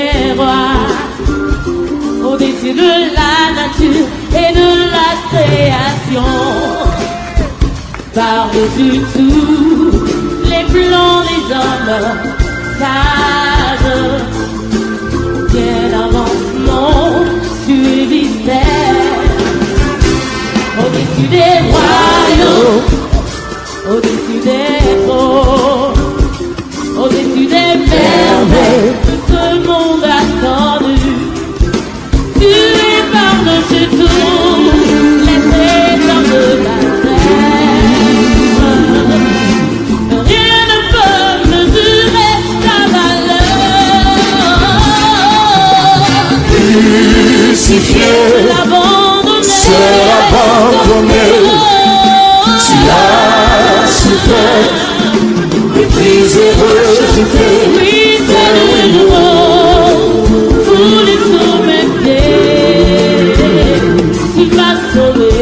des rois, au-dessus de la nature et de la création, par-dessus tout les plans des hommes sages, bien avant ce monde tu existais, au-dessus des royaumes, au-dessus des trônes, au-dessus des merveilles que ce monde a connu. Tu es par-dessus tout les trésors de la terre. Rien ne peut mesurer ta valeur. Crucifié, seul abandonné, tu as souffert, méprisé, rejeté, Oui, c'est le nouveau, foulé sous mes pieds. Tu m'as sauvé,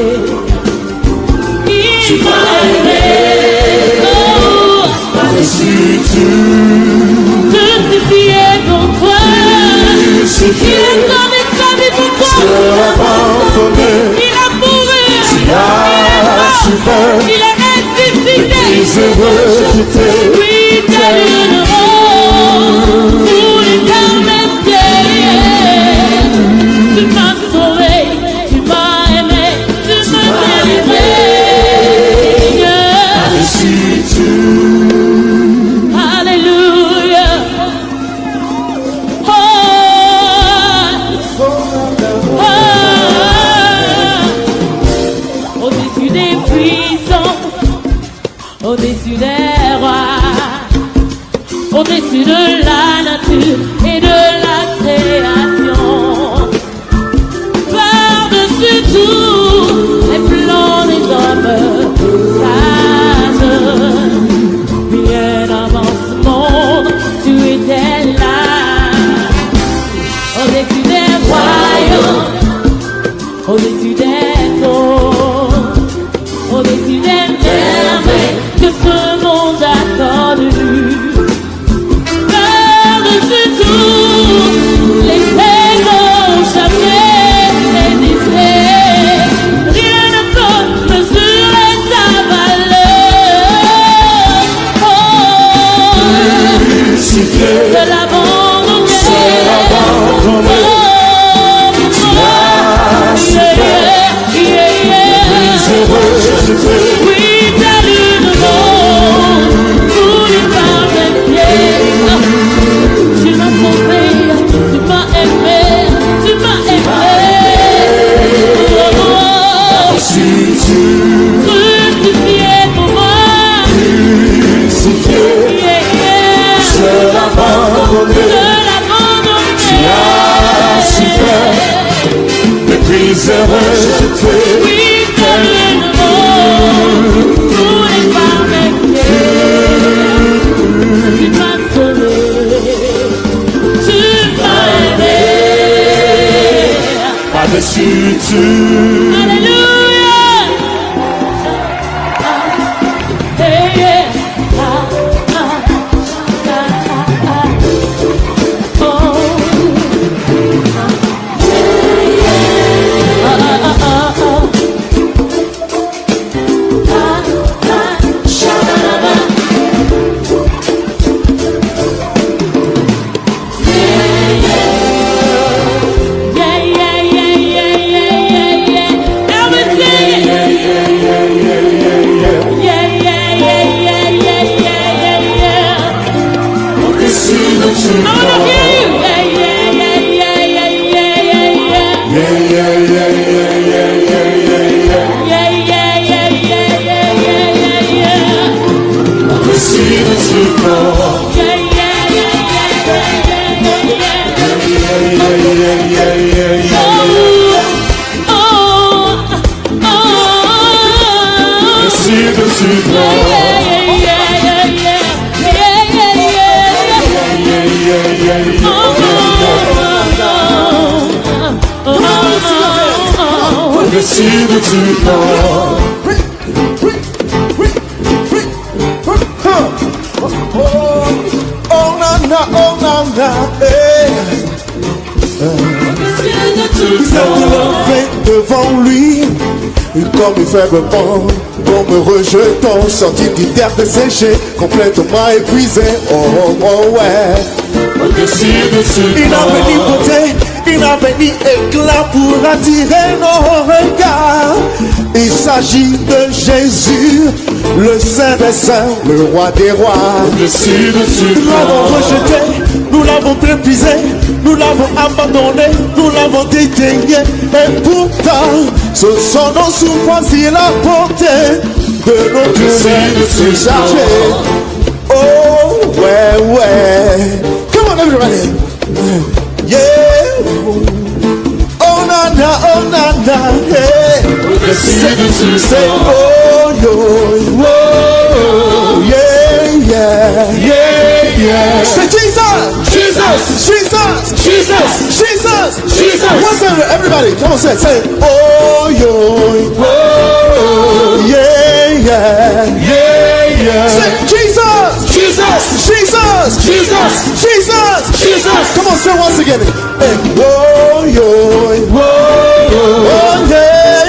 il m'a aimé. Oh, par-dessus tout, crucifié pour toi, crucifié, il a donné sa vie pour toi, seul abandonné, il a mouru, tu as souffert, il est ressuscité. méprisé, rejeté, Oui, t'as le nouveau, pour l'éternité. Tu m'as sauvé, tu m'as aimé, tu m'as délivré. par-dessus tout, Alléluia. Au-dessus des puissants, au-dessus des rois, au-dessus de la nature et de la création, par-dessus tout les plans des hommes sages, bien avant ce monde, tu étais là, au-dessus des royaumes, au-dessus des trônes, au-dessus des merveilles que ce monde a connu. Par-dessus tout, les trésors jamais existés. Rien ne peut mesurer ta valeur. Oh, crucifié, de l'abandonner. seul abandonné, tu as souffert, méprisé, rejeté, Oui, t'as lu le monde, pour les par mes pieds. Tu m'as sauvé, tu m'as aimé, tu m'as aimé. par-dessus tout, Crucifié pour moi, crucifié, seul abandonné, de l'abandonner. tu as souffert, méprisé, rejeté, Oui, t'as lu le monde, pour les par mes pieds. Tu m'as sauvé, tu m'as aimé. par-dessus tout, Alléluia. Hey, yeah. Ah, ah, ah, ah, ah. Oh. Ah, ah, ah, ah, ah. Ah, ah, sha-ba-ba-ba. Yeah, yeah, yeah, yeah, yeah, yeah, yeah. Now we sing it. Yeah, yeah, yeah, yeah, yeah, yeah, yeah. au-dessus de tout, I wanna hear you. Yeah, yeah, yeah, yeah, yeah, yeah, yeah, yeah. yeah, yeah, yeah, yeah, yeah, yeah, yeah, yeah, Yeah, yeah, yeah, yeah, yeah, yeah, yeah, yeah. au-dessus de tout, Yeah, yeah, yeah, yeah, yeah, yeah, yeah. yeah, yeah, yeah, yeah, yeah. Oh, oh, oh. Au-dessus de tout, Yeah, yeah, yeah, yeah, yeah, yeah, yeah, yeah, yeah. yeah, yeah, au-dessus de tout, Oh, na, na, oh, na, na, hey. Il fait devant lui, comme il fait bon, comme rejetant, sorti du terre desséché, complètement épuisé. Oh, oh, oh, ouais. Il a venu beauté, il a venu éclat pour attirer nos regards. Il s'agit de Jésus, le Saint des Saints, le Roi des Rois. Nous l'avons rejeté, nous l'avons méprisé, nous l'avons abandonné, nous l'avons dédaigné. Et pourtant, ce sont nos souffrances qu'il a portées, de nos douleurs se charger. Oh, ouais, ouais. Come on, everybody. Yeah. Oh, nana, hey. Say, oh, yo, oh, yeah. Say, Jesus. What's that? Everybody, come on, say, oh, yo, oh, yeah. Say, Jesus. Come on, say once again. Hey, oh, yo, oh, yeah.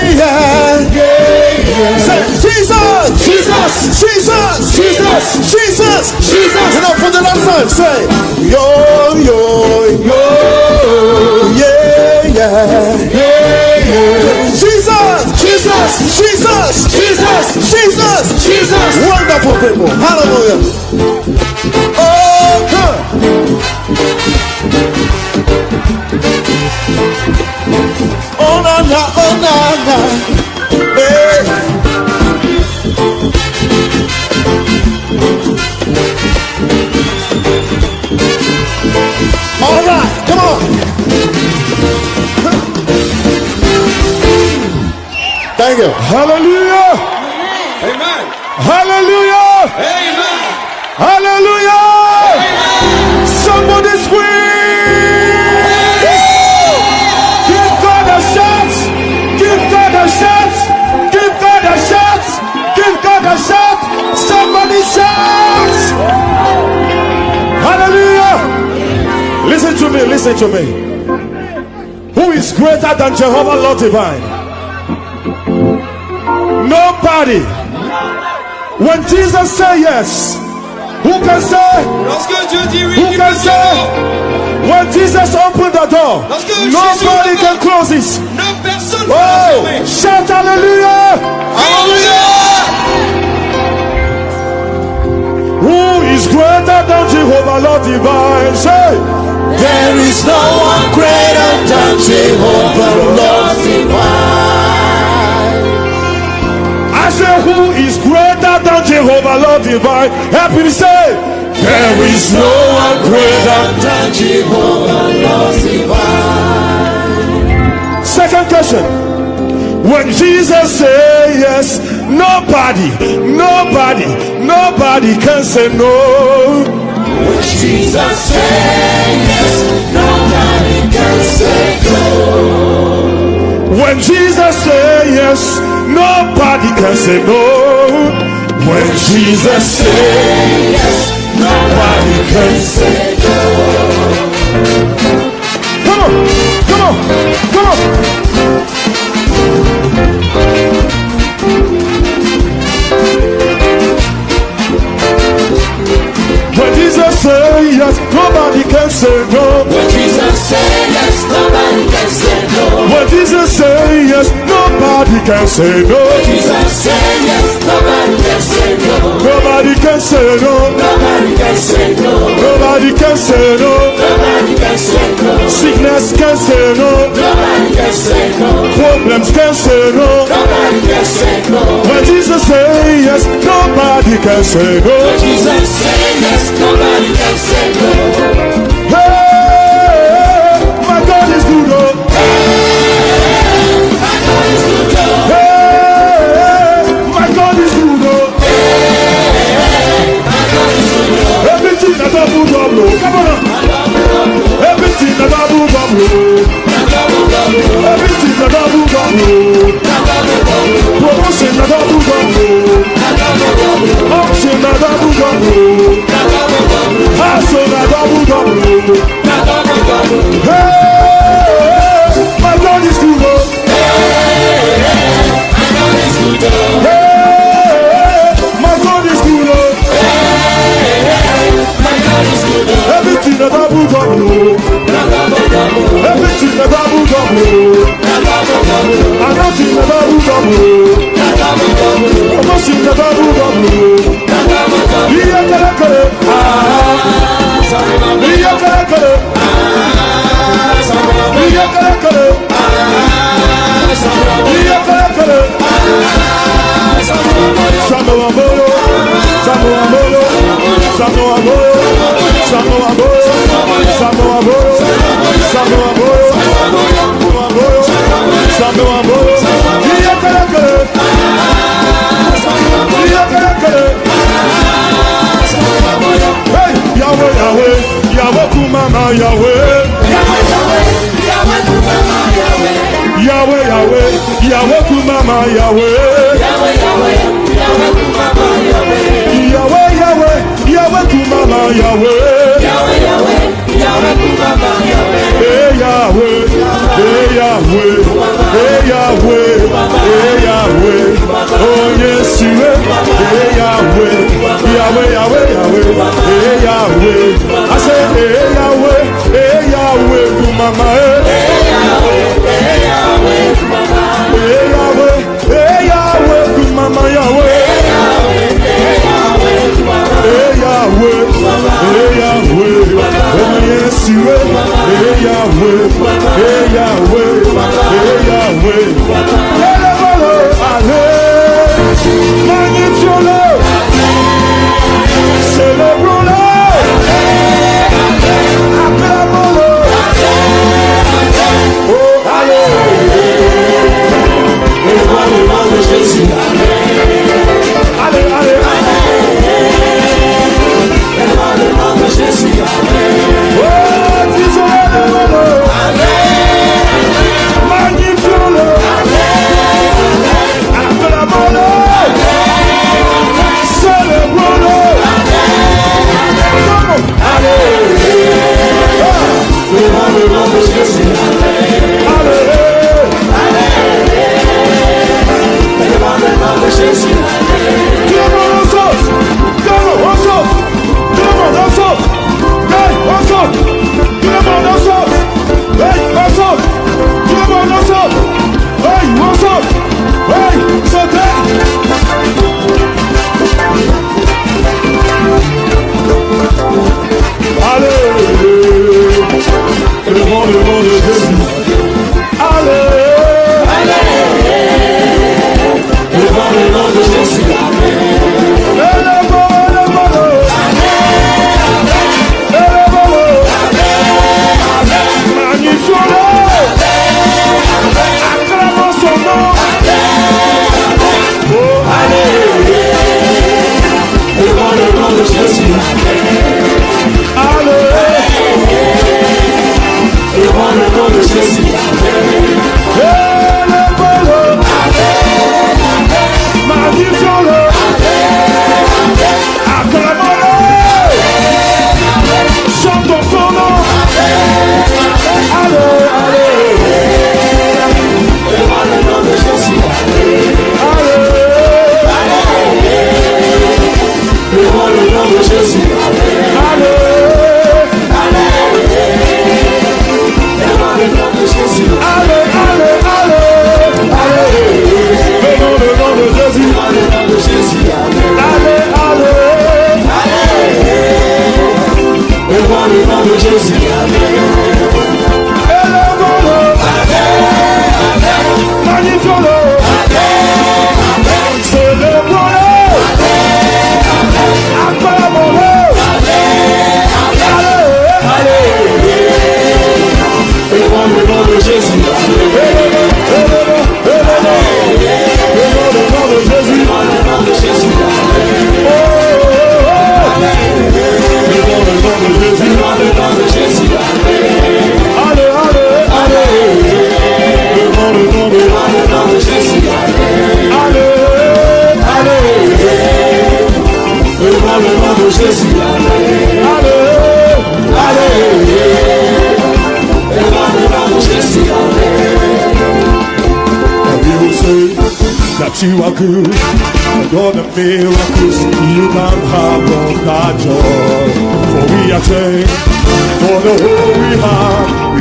Say, Jesus. You know, for the last time, say, yo, yeah. Jesus. Wonderful people. Hallelujah. Oh, come. Oh, na. Hey. All right, come on. Thank you. Hallelujah. Amen. Hallelujah. Amen. Hallelujah. Amen. Somebody scream. Give God a shout. Give God a shout. Give God a shout. Give God a shout. Somebody shout. Hallelujah. Listen to me. Who is greater than Jehovah Lord Divine? Nobody. When Jesus said yes, who can say? Lorsque Dieu dit oui, Who qui can peut say? dire non? When Jesus opened the door, Lorsque Jésus nobody ouvre can la close it. No personne ne peut Oh, fermer. shout hallelujah! Hallelujah! Who is greater than Jehovah Lord Divine? Say, There is no one greater than Jehovah Lord divine. I say, who is greater than Jehovah Lord Divine? Help me say, there is no one greater. Than Jehovah Lord divine. Second question. When Jesus said yes, nobody can say no. When Jesus said yes, nobody can say no. When Jesus said yes, nobody can say no. When Jesus said Yes, nobody can say come on. When Jesus said yes, nobody can say no. When Jesus said yes, nobody can say no. When Jesus said yes, nobody can say no. Jesus said yes, nobody can say no. Nobody can say no. Nobody can say no. Nobody can say no. Nobody can say no. Sickness can say no. Nobody can say no. Problems can say no. Nobody can say no. When Jesus say yes, nobody can say no. When Jesus said yes, nobody can say no. Hey, my God is good. Oh. My God is good. Oh. Hey, my God is good. Oh. My God is good. Oh. Everything that I do, come on. Everything that I do, everything that I do, promotion that I do, option that I do, hustle that I do. Hey, my God is good. Hey, my God is good. Everything that I will do, everything that I will do, and nothing that I will do, nothing that I will do. Yahweh, Yahweh, Yahweh, Kumama, Yahweh. Yahweh, Yahweh, Yahweh, Kumama, Yahweh. Yahweh, Yahweh, Yahweh, Kumama, Yahweh. Hey Yahweh, hey Yahweh, hey Yahweh, hey Yahweh. Oh yes, you hey Yahweh, Yahweh, Yahweh, Yahweh, hey Yahweh. I say hey Yahweh, hey Yahweh, Kumama, hey Yahweh, hey Yahweh, hey Yahweh, Kumama, Yahweh. Hey Yahweh, hey Yahweh, oh yes you hey Yahweh, hey Yahweh, hey Yahweh. Magnifions-le, célébrons-le, acclamons-le. Oh allez, élevons le nom de Jésus. Allez, allez, allez. Jésus, oh, disons-le, magnifions-le, acclamons-le, célébrons-le, allez, devant le nom de Jésus, allez, devant le nom de Jésus, tout le monde en saute, tout le monde en saute. Tout le monde en saute! Hey, on saute! Tout le monde en saute! Hey, on saute! Tout le monde en saute! Hey, on saute! Hey, sautez! Allez! Devant le nom de Jésus! Allez! Devant le nom de Jésus! Acclamons son nom. Oh, allez, devant le nom de Jésus. Allez, devant le nom de that you are good, and all the miracles you can have on that joy. For we are changed, for the whole we have.